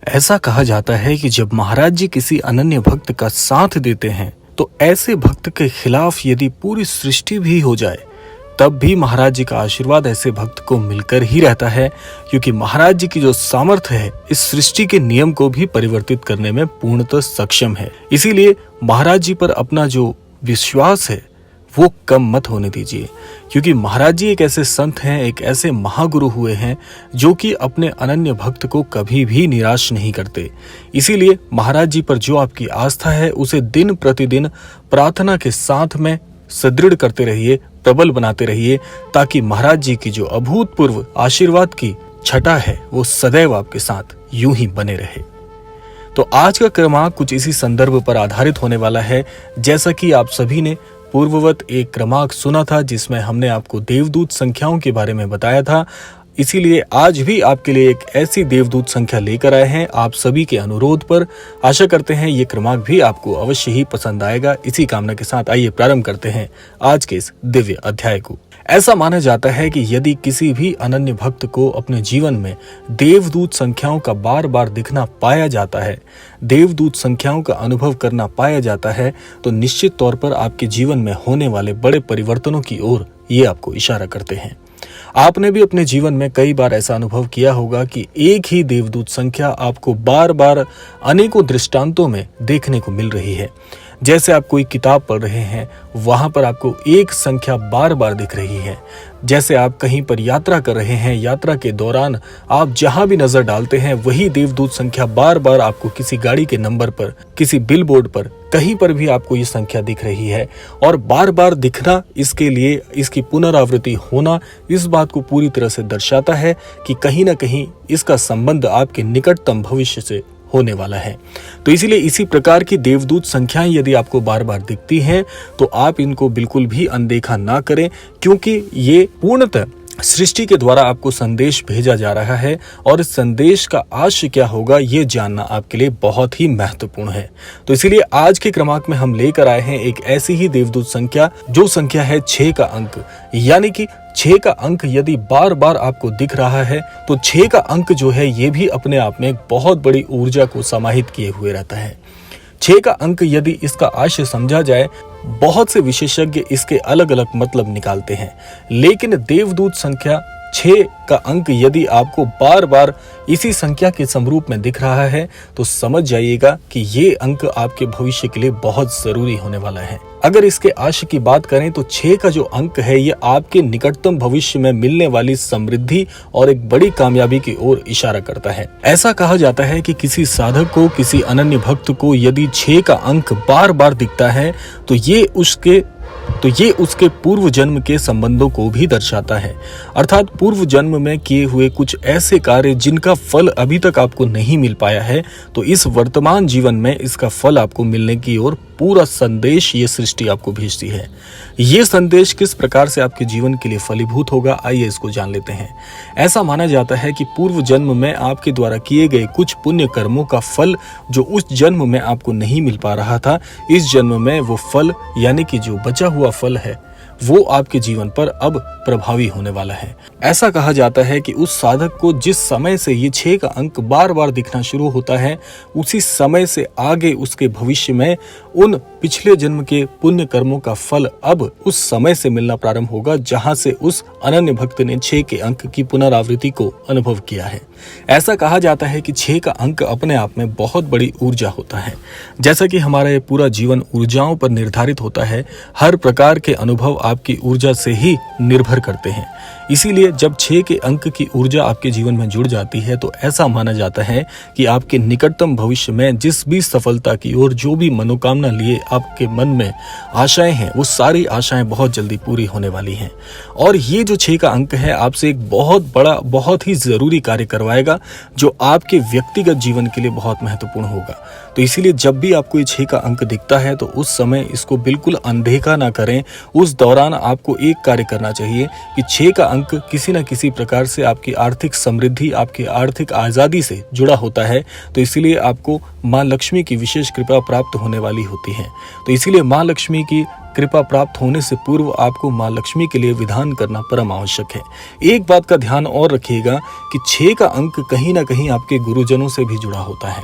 ऐसा कहा जाता है कि जब महाराज जी किसी अनन्य भक्त का साथ देते हैं तो ऐसे भक्त के खिलाफ यदि पूरी सृष्टि भी हो जाए तब भी महाराज जी का आशीर्वाद ऐसे भक्त को मिलकर ही रहता है, क्योंकि महाराज जी की जो सामर्थ्य है इस सृष्टि के नियम को भी परिवर्तित करने में पूर्णतः सक्षम है। इसीलिए महाराज जी पर अपना जो विश्वास है वो कम मत होने दीजिए, क्योंकि महाराज जी एक ऐसे संत हैं, एक ऐसे महागुरु हुए हैं जो कि अपने अनन्य भक्त को कभी भी निराश नहीं करते। इसीलिए महाराज जी पर जो आपकी आस्था है उसे दिन प्रतिदिन प्रार्थना के साथ में सुदृढ़ करते रहिए, प्रबल बनाते रहिए, ताकि महाराज जी की जो अभूतपूर्व आशीर्वाद की छटा है वो सदैव आपके साथ यूं ही बने रहे। तो आज का क्रमांक कुछ इसी संदर्भ पर आधारित होने वाला है। जैसा कि आप सभी ने पूर्ववत एक क्रमांक सुना था जिसमें हमने आपको देवदूत संख्याओं के बारे में बताया था, इसीलिए आज भी आपके लिए एक ऐसी देवदूत संख्या लेकर आए हैं आप सभी के अनुरोध पर। आशा करते हैं ये क्रमांक भी आपको अवश्य ही पसंद आएगा। इसी कामना के साथ आइए प्रारंभ करते हैं आज के इस दिव्य अध्याय को। ऐसा माना जाता है कि यदि किसी भी अनन्य भक्त को अपने जीवन में देवदूत संख्याओं का बार बार दिखना पाया जाता है, देवदूत संख्याओं का अनुभव करना पाया जाता है, तो निश्चित तौर पर आपके जीवन में होने वाले बड़े परिवर्तनों की ओर ये आपको इशारा करते हैं। आपने भी अपने जीवन में कई बार ऐसा अनुभव किया होगा कि एक ही देवदूत संख्या आपको बार बार अनेकों दृष्टांतों में देखने को मिल रही है। जैसे आप कोई किताब पढ़ रहे हैं, वहां पर आपको एक संख्या बार बार दिख रही है। जैसे आप कहीं पर यात्रा कर रहे हैं, यात्रा के दौरान आप जहां भी नजर डालते हैं वही देवदूत संख्या बार बार आपको किसी गाड़ी के नंबर पर, किसी बिलबोर्ड पर, कहीं पर भी आपको ये संख्या दिख रही है। और बार बार दिखना, इसके लिए इसकी पुनरावृत्ति होना इस बात को पूरी तरह से दर्शाता है कि कहीं ना कहीं इसका संबंध आपके निकटतम भविष्य से होने वाला है। तो इसीलिए इसी प्रकार की देवदूत संख्याएं यदि आपको बार बार दिखती हैं तो आप इनको बिल्कुल भी अनदेखा ना करें, क्योंकि ये पूर्णतः सृष्टि के द्वारा आपको संदेश भेजा जा रहा है और इस संदेश का आशय क्या होगा ये जानना आपके लिए बहुत ही महत्वपूर्ण है। तो इसीलिए आज के क्रमांक में हम लेकर आए हैं एक ऐसी ही देवदूत संख्या जो संख्या है 6 का अंक। यानी कि 6 का अंक यदि बार बार आपको दिख रहा है तो 6 का अंक जो है ये भी अपने आप में एक बहुत बड़ी ऊर्जा को समाहित किए हुए रहता है। 6 का अंक यदि इसका आशय समझा जाए, बहुत से विशेषज्ञ इसके अलग अलग मतलब निकालते हैं, लेकिन देवदूत संख्या 6 का अंक यदि आपको बार बार इसी संख्या के समरूप में दिख रहा है तो समझ जाइएगा कि ये अंक आपके भविष्य के लिए बहुत जरूरी होने वाला है। अगर इसके आशय की बात करें तो 6 का जो अंक है ये आपके निकटतम भविष्य में मिलने वाली समृद्धि और एक बड़ी कामयाबी की ओर इशारा करता है। ऐसा कहा जाता है कि किसी साधक को, किसी अनन्य भक्त को यदि 6 का अंक बार बार दिखता है तो ये उसके पूर्व जन्म के संबंधों को भी दर्शाता है। अर्थात पूर्व जन्म में किए हुए कुछ ऐसे कार्य जिनका फल अभी तक आपको नहीं मिल पाया है, तो इस वर्तमान जीवन में इसका फल आपको मिलने की ओर पूरा संदेश ये सृष्टि आपको भेजती है। ये संदेश किस प्रकार से आपके जीवन के लिए फलीभूत होगा, आइए इसको जान लेते हैं। ऐसा माना जाता है कि पूर्व जन्म में आपके द्वारा किए गए कुछ पुण्य कर्मों का फल जो उस जन्म में आपको नहीं मिल पा रहा था, इस जन्म में वो फल यानी कि जो बचा हुआ फल है वो आपके जीवन पर अब प्रभावी होने वाला है। ऐसा कहा जाता है कि उस साधक को जिस समय से ये 6 का अंक बार बार दिखना शुरू होता है, उसी समय से आगे उसके भविष्य में उन पिछले जन्म के पुण्य कर्मों का फल अब उस समय से मिलना प्रारंभ होगा जहां से उस अनन्य भक्त ने 6 के अंक की पुनरावृत्ति को अनुभव किया है। ऐसा कहा जाता है कि 6 का अंक अपने आप में बहुत बड़ी ऊर्जा होता है। जैसा कि हमारा ये पूरा जीवन ऊर्जाओं पर निर्धारित होता है, हर प्रकार के अनुभव आपकी ऊर्जा से ही निर्भर करते हैं। इसीलिए जब 6 के अंक की ऊर्जा आपके जीवन में जुड़ जाती है तो ऐसा माना जाता है कि आपके निकटतम भविष्य में जिस भी सफलता की ओर, जो भी मनोकामना लिए आपके मन में आशाएं हैं, वो सारी आशाएं बहुत जल्दी पूरी होने वाली हैं। और ये जो 6 का अंक है आपसे एक बहुत बड़ा, बहुत ही जरूरी कार्य करवाएगा जो आपके व्यक्तिगत जीवन के लिए बहुत महत्वपूर्ण होगा। तो इसीलिए जब भी आपको ये 6 का अंक दिखता है तो उस समय इसको बिल्कुल अनदेखा ना करें। उस दौरान आपको एक कार्य करना चाहिए कि 6 का अंक किसी न किसी प्रकार से आपकी आर्थिक समृद्धि, आपकी आर्थिक आजादी से जुड़ा होता है, तो इसीलिए आपको माँ लक्ष्मी की विशेष कृपा प्राप्त होने वाली होती है। तो इसीलिए माँ लक्ष्मी की कृपा प्राप्त होने से पूर्व आपको माँ लक्ष्मी के लिए विधान करना परम आवश्यक है। एक बात का ध्यान और रखिएगा कि 6 का अंक कहीं ना कहीं आपके गुरुजनों से भी जुड़ा होता है।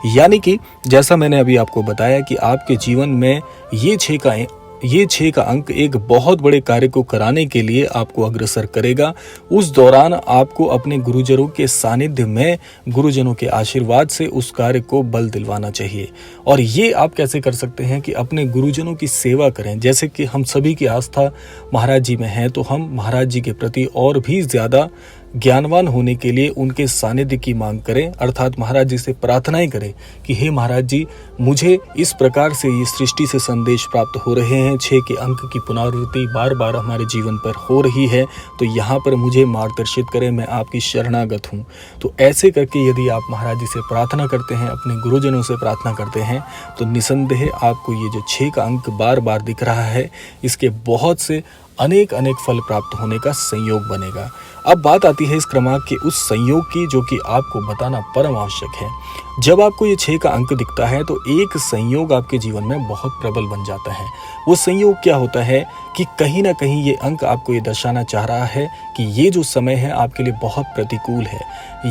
यानी कि जैसा मैंने अभी आपको बताया कि आपके जीवन में ये 6 का अंक एक बहुत बड़े कार्य को कराने के लिए आपको अग्रसर करेगा। उस दौरान आपको अपने गुरुजनों के सानिध्य में, गुरुजनों के आशीर्वाद से उस कार्य को बल दिलवाना चाहिए। और ये आप कैसे कर सकते हैं कि अपने गुरुजनों की सेवा करें। जैसे कि हम सभी की आस्था महाराज जी में है, तो हम महाराज जी के प्रति और भी ज्यादा ज्ञानवान होने के लिए उनके सानिध्य की मांग करें, अर्थात महाराज जी से प्रार्थनाएं करें कि हे महाराज जी, मुझे इस प्रकार से ये सृष्टि से संदेश प्राप्त हो रहे हैं, 6 के अंक की पुनरावृत्ति बार बार हमारे जीवन पर हो रही है, तो यहाँ पर मुझे मार्गदर्शित करें, मैं आपकी शरणागत हूँ। तो ऐसे करके यदि आप महाराज जी से प्रार्थना करते हैं, अपने गुरुजनों से प्रार्थना करते हैं, तो निसंदेह आपको ये जो 6 का अंक बार बार दिख रहा है, इसके बहुत से अनेक फल प्राप्त होने का संयोग बनेगा। अब बात आती है इस क्रमांक के उस संयोग की जो कि आपको बताना परम आवश्यक है। जब आपको ये 6 का अंक दिखता है तो एक संयोग आपके जीवन में बहुत प्रबल बन जाता है। वो संयोग क्या होता है कि कहीं ना कहीं ये अंक आपको ये दर्शाना चाह रहा है कि ये जो समय है आपके लिए बहुत प्रतिकूल है।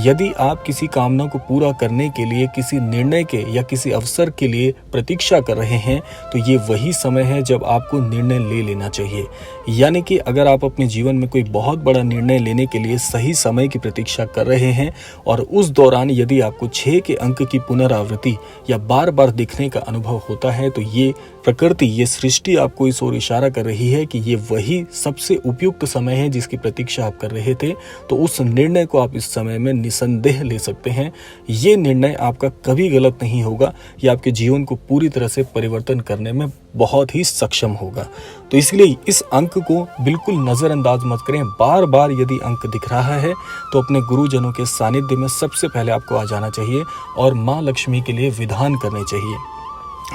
यदि आप किसी कामना को पूरा करने के लिए किसी निर्णय के या किसी अवसर के लिए प्रतीक्षा कर रहे हैं, तो ये वही समय है जब आपको निर्णय ले लेना चाहिए। यानी कि अगर आप अपने जीवन में कोई बहुत बड़ा निर्णय लेने के लिए सही समय की प्रतीक्षा कर रहे हैं और उस दौरान यदि आपको 6 के अंक की पुनरावृत्ति या बार बार दिखने का अनुभव होता है, तो ये प्रकृति, ये सृष्टि आपको इस ओर इशारा कर रही है कि ये वही सबसे उपयुक्त समय है जिसकी प्रतीक्षा आप कर रहे थे। तो उस निर्णय को आप इस समय में निसंदेह ले सकते हैं। ये निर्णय आपका कभी गलत नहीं होगा, ये आपके जीवन को पूरी तरह से परिवर्तन करने में बहुत ही सक्षम होगा। तो इसलिए इस अंक को बिल्कुल नजरअंदाज मत करें। बार बार यदि अंक दिख रहा है तो अपने गुरुजनों के सानिध्य में सबसे पहले आपको आ जाना चाहिए और माँ लक्ष्मी के लिए विधान करने चाहिए।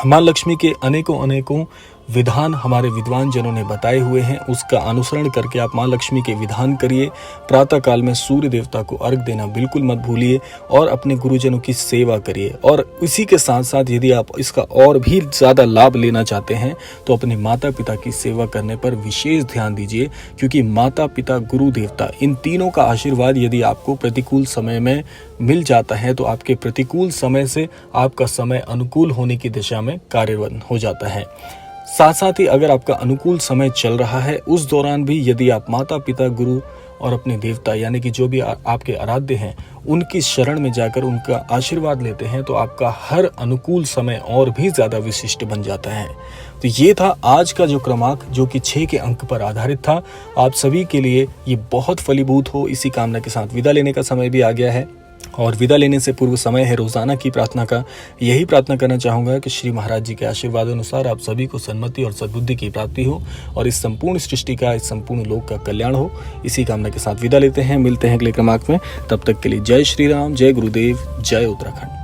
माँ लक्ष्मी के अनेकों विधान हमारे विद्वान जनों ने बताए हुए हैं, उसका अनुसरण करके आप माँ लक्ष्मी के विधान करिए। प्रातः काल में सूर्य देवता को अर्घ देना बिल्कुल मत भूलिए और अपने गुरुजनों की सेवा करिए। और इसी के साथ साथ यदि आप इसका और भी ज़्यादा लाभ लेना चाहते हैं तो अपने माता पिता की सेवा करने पर विशेष ध्यान दीजिए, क्योंकि माता पिता गुरु देवता इन तीनों का आशीर्वाद यदि आपको प्रतिकूल समय में मिल जाता है तो आपके प्रतिकूल समय से आपका समय अनुकूल होने की दिशा में कार्यरत हो जाता है। साथ साथ ही अगर आपका अनुकूल समय चल रहा है उस दौरान भी यदि आप माता पिता गुरु और अपने देवता यानी कि जो भी आपके आराध्य हैं उनकी शरण में जाकर उनका आशीर्वाद लेते हैं तो आपका हर अनुकूल समय और भी ज़्यादा विशिष्ट बन जाता है। तो ये था आज का जो क्रमांक जो कि 6 के अंक पर आधारित था। आप सभी के लिए ये बहुत फलीभूत हो, इसी कामना के साथ विदा लेने का समय भी आ गया है और विदा लेने से पूर्व समय है रोजाना की प्रार्थना का। यही प्रार्थना करना चाहूँगा कि श्री महाराज जी के आशीर्वाद अनुसार आप सभी को सन्मति और सद्बुद्धि की प्राप्ति हो और इस संपूर्ण सृष्टि का, इस संपूर्ण लोक का कल्याण हो। इसी कामना के साथ विदा लेते हैं, मिलते हैं अगले क्रमांक में। तब तक के लिए जय श्री राम, जय गुरुदेव, जय उत्तराखंड।